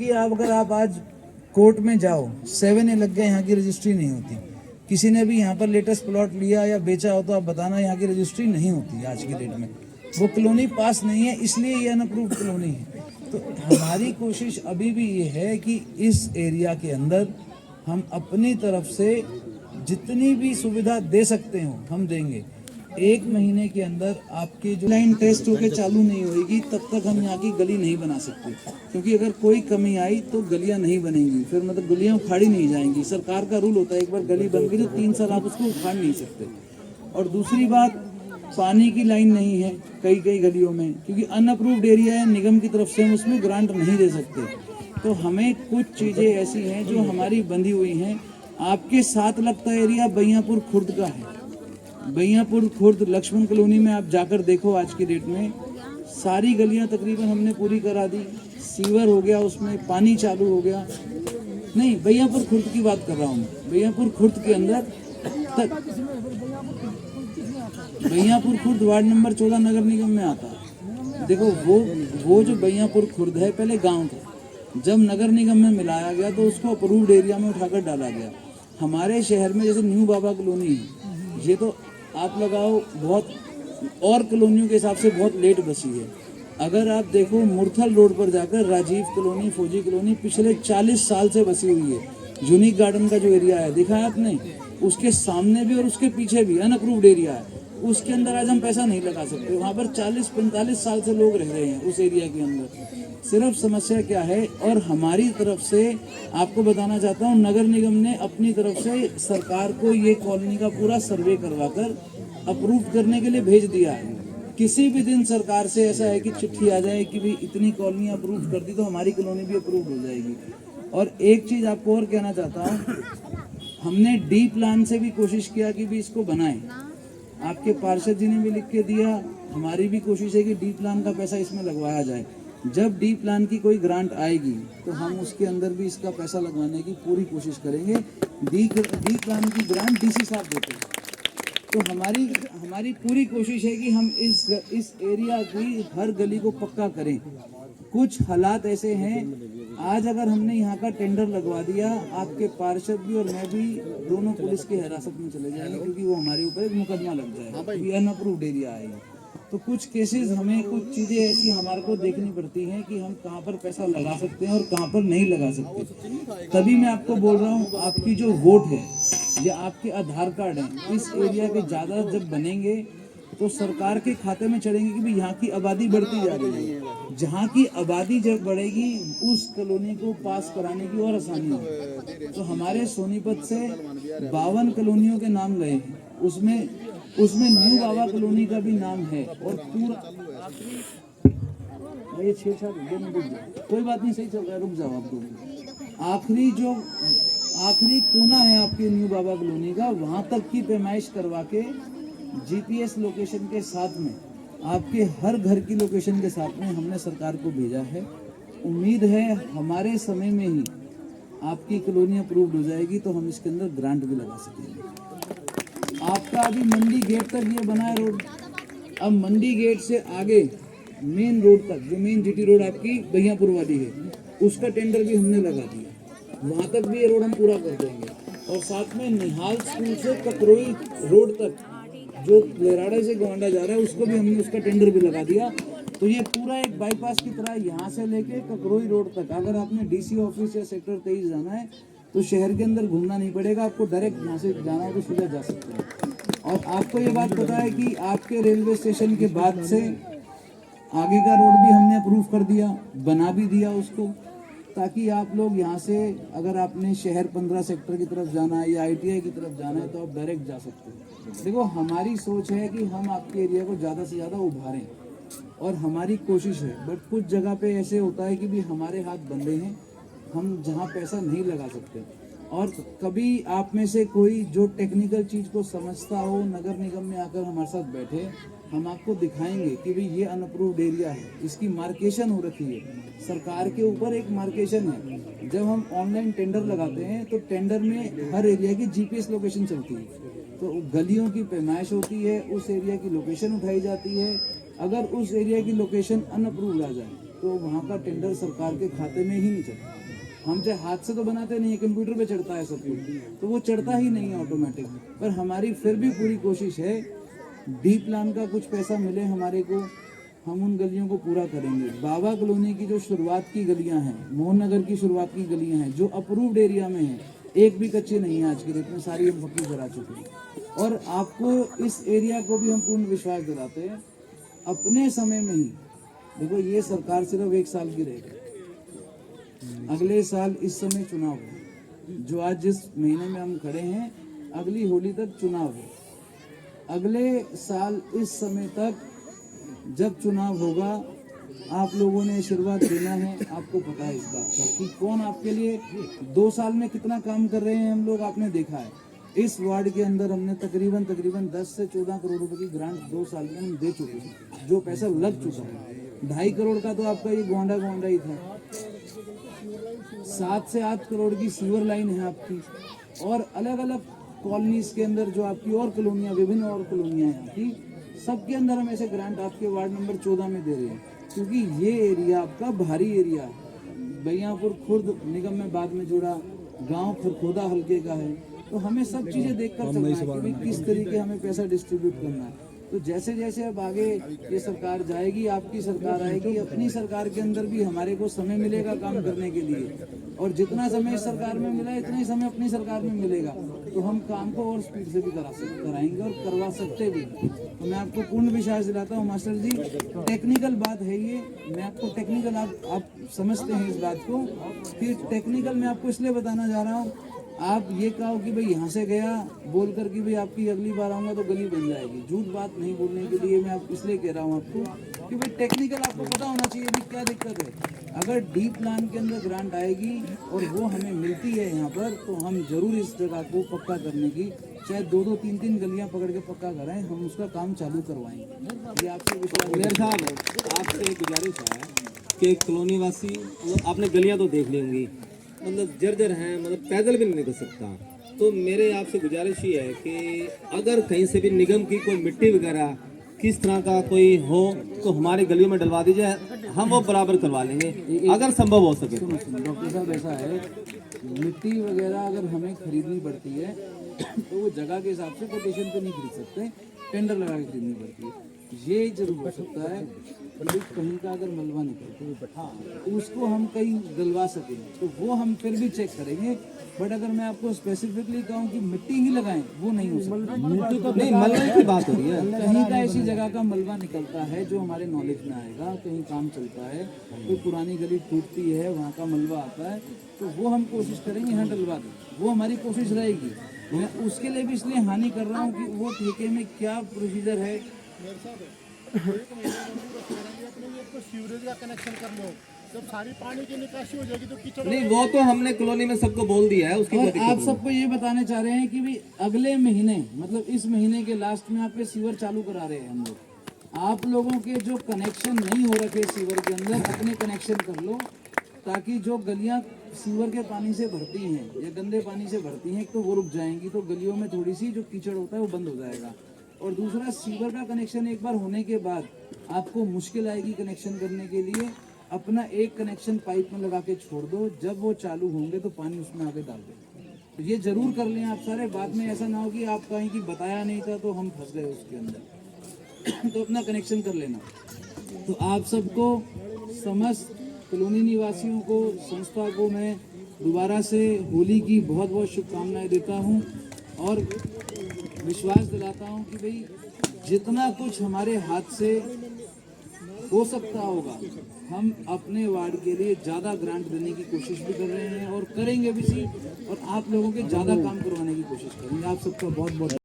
कि अगर आप आज कोर्ट में जाओ 7A लग गए, यहाँ की रजिस्ट्री नहीं होती। किसी ने भी यहाँ पर लेटेस्ट प्लॉट लिया या बेचा हो तो आप बताना, यहाँ की रजिस्ट्री नहीं होती आज की डेट में। वो कॉलोनी पास नहीं है, इसलिए ये अनअप्रूव्ड कॉलोनी है। तो हमारी कोशिश अभी भी ये है कि इस एरिया के अंदर हम अपनी तरफ से जितनी भी सुविधा दे सकते हो हम देंगे। 1 महीने के अंदर आपकी जो लाइन टेस्ट होकर चालू नहीं होगी तब तक हम यहाँ की गली नहीं बना सकते, क्योंकि अगर कोई कमी आई तो गलियाँ नहीं बनेंगी, फिर मतलब गलियाँ उखाड़ी नहीं जाएंगी। सरकार का रूल होता है एक बार गली बन गई तो 3 साल आप उसको उखाड़ नहीं सकते। और दूसरी बात, पानी की लाइन नहीं है कई गलियों में, क्योंकि अनअप्रूव्ड एरिया है, निगम की तरफ से हम उसमें ग्रांट नहीं दे सकते। तो हमें कुछ चीज़ें ऐसी हैं जो हमारी बंधी हुई हैं। आपके साथ लगता एरिया बैयापुर खुर्द का है। बैयापुर खुर्द लक्ष्मण कॉलोनी में आप जाकर देखो, आज की डेट में सारी गलियां तकरीबन हमने पूरी करा दी। सीवर हो गया, उसमें पानी चालू हो गया। नहीं, बैयापुर खुर्द की बात कर रहा हूँ मैं। बैयापुर खुर्द के अंदर बैयापुर खुर्द वार्ड नंबर 14 नगर निगम में आता है। देखो वो जो बैयापुर खुर्द है पहले गांव था, जब नगर निगम में मिलाया गया तो उसको अप्रूव्ड एरिया में उठाकर डाला गया। हमारे शहर में जैसे न्यू बाबा कॉलोनी है, ये तो आप लगाओ बहुत और कॉलोनियों के हिसाब से बहुत लेट बसी है। अगर आप देखो मुरथल रोड पर जाकर राजीव कॉलोनी, फौजी कॉलोनी पिछले 40 साल से बसी हुई है। यूनिक गार्डन का जो एरिया है देखा है आपने, उसके सामने भी और उसके पीछे भी अनअप्रूव्ड एरिया है। उसके अंदर आज हम पैसा नहीं लगा सकते। वहाँ पर 40-45 साल से लोग रह रहे हैं उस एरिया के अंदर। सिर्फ समस्या क्या है, और हमारी तरफ से आपको बताना चाहता हूँ, नगर निगम ने अपनी तरफ से सरकार को ये कॉलोनी का पूरा सर्वे करवाकर अप्रूव करने के लिए भेज दिया है। किसी भी दिन सरकार से ऐसा है कि चिट्ठी आ जाए कि भाई इतनी कॉलोनी अप्रूव कर दी तो हमारी कॉलोनी भी अप्रूव हो जाएगी। और एक चीज़ आपको और कहना चाहता हूँ, हमने डी प्लान से भी कोशिश किया कि भी इसको बनाएं। आपके पार्षद जी ने भी लिख के दिया। हमारी भी कोशिश है कि डी प्लान का पैसा इसमें लगवाया जाए। जब डी प्लान की कोई ग्रांट आएगी तो हम उसके अंदर भी इसका पैसा लगवाने की पूरी कोशिश करेंगे। डी प्लान की ग्रांट डीसी साहब देते हैं। तो हमारी पूरी कोशिश है कि हम इस एरिया की हर गली को पक्का करें। कुछ हालात ऐसे हैं, आज अगर हमने यहाँ का टेंडर लगवा दिया, आपके पार्षद भी और मैं भी दोनों पुलिस की हिरासत में चले जाएंगे, क्योंकि वो हमारे ऊपर एक मुकदमा लग जाएगा, ये अनअप्रूव्ड एरिया है। तो कुछ केसेस हमें, कुछ चीज़ें ऐसी हमारे को देखनी पड़ती हैं कि हम कहाँ पर पैसा लगा सकते हैं और कहाँ पर नहीं लगा सकते। तभी मैं आपको बोल रहा हूँ, आपकी जो वोट है या आपके आधार कार्ड हैं, इस एरिया के ज़्यादा जब बनेंगे तो सरकार के खाते में चढ़ेंगे कि भी यहाँ की आबादी बढ़ती जा रही है। जहाँ की आबादी जब बढ़ेगी उस कॉलोनी को पास कराने की और आसानी होगी। तो हमारे सोनीपत से 52 कॉलोनियों के नाम गए हैं, उसमें न्यू बाबा कॉलोनी का भी नाम है। और पूरा ये 6-7 कोई बात नहीं, सही चल रहा है, रुक जाओ आप लोग। आखिरी कोना है आपके न्यू बाबा कॉलोनी का, वहाँ तक की पैमाइश करवा के जीपीएस लोकेशन के साथ में, आपके हर घर की लोकेशन के साथ में हमने सरकार को भेजा है। उम्मीद है हमारे समय में ही आपकी कॉलोनी अप्रूव्ड हो जाएगी तो हम इसके अंदर ग्रांट भी लगा सकेंगे। आपका अभी मंडी गेट तक ये बना है रोड, अब मंडी गेट से आगे मेन रोड तक, जो मेन जीटी रोड आपकी बैयापुर वाली है, उसका टेंडर भी हमने लगा दिया। वहाँ तक भी ये रोड हम पूरा कर देंगे। और साथ में निहाल स्कूल से ककरोई रोड तक, जो लेराड़े से गोंडा जा रहा है, उसको भी हमने उसका टेंडर भी लगा दिया। तो ये पूरा एक बाईपास की तरह यहाँ से लेके ककरोई रोड तक, अगर आपने डीसी ऑफिस या सेक्टर 23 जाना है तो शहर के अंदर घूमना नहीं पड़ेगा, आपको डायरेक्ट यहाँ से जाना है तो सीधा जा सकते हैं। और आपको ये बात पता है कि आपके रेलवे स्टेशन के बाद से आगे का रोड भी हमने अप्रूव कर दिया, बना भी दिया उसको, ताकि आप लोग यहाँ से अगर आपने शहर 15 सेक्टर की तरफ जाना है या ITI की तरफ जाना है तो आप डायरेक्ट जा सकते हैं। देखो, हमारी सोच है कि हम आपके एरिया को ज़्यादा से ज़्यादा उभारें और हमारी कोशिश है। बट कुछ जगह पे ऐसे होता है कि भी हमारे हाथ बंधे हैं, हम जहाँ पैसा नहीं लगा सकते। और कभी आप में से कोई जो टेक्निकल चीज़ को समझता हो, नगर निगम में आकर हमारे साथ बैठे, हम आपको दिखाएंगे कि भाई ये अनअप्रूव्ड एरिया है, इसकी मार्केशन हो रखी है, सरकार के ऊपर एक मार्केशन है। जब हम ऑनलाइन टेंडर लगाते हैं तो टेंडर में हर एरिया की GPS लोकेशन चलती है, तो गलियों की पैमाइश होती है, उस एरिया की लोकेशन उठाई जाती है। अगर उस एरिया की लोकेशन अनअप्रूव्ड आ जाए तो वहाँ का टेंडर सरकार के खाते में ही नहीं चढ़ता। हम चाहे हाथ से तो बनाते नहीं है, कंप्यूटर पे चढ़ता है सब कुछ, तो वो चढ़ता ही नहीं है ऑटोमेटिक। पर हमारी फिर भी पूरी कोशिश है, डी प्लान का कुछ पैसा मिले हमारे को, हम उन गलियों को पूरा करेंगे। बाबा कॉलोनी की जो शुरुआत की गलियां हैं, मोहन नगर की शुरुआत की गलियां हैं, जो अप्रूव्ड एरिया में हैं, एक भी कच्ची नहीं है आज की डेट में, सारी हम पक्की करा चुके हैं। और आपको इस एरिया को भी हम पूर्ण विश्वास दिलाते हैं, अपने समय में ही। देखो ये सरकार सिर्फ 1 साल की रहेगी, अगले साल इस समय चुनाव हो, जो आज जिस महीने में हम खड़े हैं अगली होली तक चुनाव हो, अगले साल इस समय तक जब चुनाव होगा आप लोगों ने आशीर्वाद देना है। आपको पता है इस बात का कि कौन आपके लिए 2 साल में कितना काम कर रहे हैं हम लोग, आपने देखा है। इस वार्ड के अंदर हमने तकरीबन 10 से 14 करोड़ रुपए की ग्रांट 2 साल में हम दे चुके हैं, जो पैसा लग चुका है। 2.5 करोड़ का तो आपका ये गोंडा ही था, 7 से 8 करोड़ की सीवर लाइन है आपकी, और अलग अलग कॉलोनीज के अंदर जो आपकी और कॉलोनियाँ, विभिन्न और कॉलोनियाँ हैं आपकी, सबके अंदर हम ऐसे ग्रांट आपके वार्ड नंबर 14 में दे रहे हैं। क्योंकि ये एरिया आपका भारी एरिया है, बहियापुर खुर्द निगम में बाद में जुड़ा, गांव खरखोदा हल्के का है, तो हमें सब चीज़ें देखकर चलना है कि भाई किस तरीके हमें पैसा डिस्ट्रीब्यूट करना है। तो जैसे जैसे अब आगे ये सरकार जाएगी, आपकी सरकार आएगी, अपनी सरकार के अंदर भी हमारे को समय मिलेगा काम करने के लिए, और जितना समय इस सरकार में मिला इतना ही समय अपनी सरकार में मिलेगा, तो हम काम को और स्पीड से भी कराएंगे और करवा सकते भी। तो मैं आपको पूर्ण विश्वास दिलाता हूँ मास्टर जी, टेक्निकल बात है ये, मैं आपको टेक्निकल आप समझते हैं इस बात को कि टेक्निकल मैं आपको इसलिए बताना जा रहा हूँ। आप ये कहो कि भाई यहाँ से गया बोल कर कि भाई आपकी अगली बार आऊँगा तो गली बन जाएगी, झूठ बात नहीं बोलने के लिए मैं आप इसलिए कह रहा हूँ आपको कि भाई टेक्निकल आपको पता होना चाहिए भी क्या दिक्कत है। अगर डी प्लान के अंदर ग्रांट आएगी और वो हमें मिलती है यहाँ पर, तो हम जरूर इस जगह को पक्का करने की, चाहे 2-2, 3-3 गलियाँ पकड़ के पक्का कराएं, हम उसका काम चालू करवाएंगे। ये आपसे विश्वास। मेयर साहब आपसे एक गुजारिश है कि कॉलोनी वासी, आपने गलियाँ तो देख ली होंगी, मतलब जर्जर हैं, मतलब पैदल भी नहीं निकल सकता। तो मेरे आपसे गुजारिश ही है कि अगर कहीं से भी निगम की कोई मिट्टी वगैरह किस तरह का कोई हो तो हमारी गलियों में डलवा दीजिए, हम वो बराबर करवा लेंगे अगर संभव हो सके। डॉक्टर साहब ऐसा है, मिट्टी वगैरह अगर हमें खरीदनी पड़ती है तो वो जगह के हिसाब से कोटेशन पे नहीं खरीद सकते, टेंडर लगा के खरीदनी पड़ती है। ये जरूर हो सकता है कि कहीं का अगर मलबा निकलता उसको हम कहीं डलवा सकें तो वो हम फिर भी चेक करेंगे। बट अगर मैं आपको स्पेसिफिकली कहूँ कि मिट्टी ही लगाएं, वो नहीं हो सकता। नहीं, मलबे की बात हो रही है, कहीं का ऐसी जगह का मलबा निकलता है जो हमारे नॉलेज में आएगा, कहीं काम चलता है, कोई पुरानी गली टूटती है, वहाँ का मलबा आता है, तो वो हम कोशिश करेंगे यहाँ डलवा दें, वो हमारी कोशिश रहेगी। मैं उसके लिए भी इसलिए हानि कर रहा हूँ कि वो ठेके में क्या प्रोसीजर है। सीवरेज का कनेक्शन कर लो, जब सारी पानी की निकासी हो जाएगी तो कीचड़ नहीं वो तो हमने कॉलोनी में सबको बोल दिया है उसकी। और आप सबको ये बताने चाह रहे हैं कि भी अगले महीने, मतलब इस महीने के लास्ट में आपके सीवर चालू करा रहे हैं हम लोग। आप लोगों के जो कनेक्शन नहीं हो रखे सीवर के अंदर, अपने कनेक्शन कर लो, ताकि जो गलियां सीवर के पानी से भरती हैं या गंदे पानी से भरती हैं, तो वो रुक जाएंगी, तो गलियों में थोड़ी सी जो कीचड़ होता है वो बंद हो जाएगा। और दूसरा, सीवर का कनेक्शन एक बार होने के बाद आपको मुश्किल आएगी कनेक्शन करने के लिए, अपना एक कनेक्शन पाइप में लगा के छोड़ दो, जब वो चालू होंगे तो पानी उसमें आगे डाल दो। तो ये जरूर कर लें आप सारे, बाद में ऐसा ना हो कि आप कहें कि बताया नहीं था तो हम फंस गए उसके अंदर। तो अपना कनेक्शन कर लेना। तो आप सबको, समस्त कॉलोनी निवासियों को, संस्था को मैं दोबारा से होली की बहुत बहुत शुभकामनाएं देता हूं और विश्वास दिलाता हूं कि भाई जितना कुछ हमारे हाथ से हो सकता होगा हम अपने वार्ड के लिए ज़्यादा ग्रांट देने की कोशिश भी कर रहे हैं और करेंगे भी, और आप लोगों के ज़्यादा काम करवाने की कोशिश करेंगे। आप सबका बहुत बहुत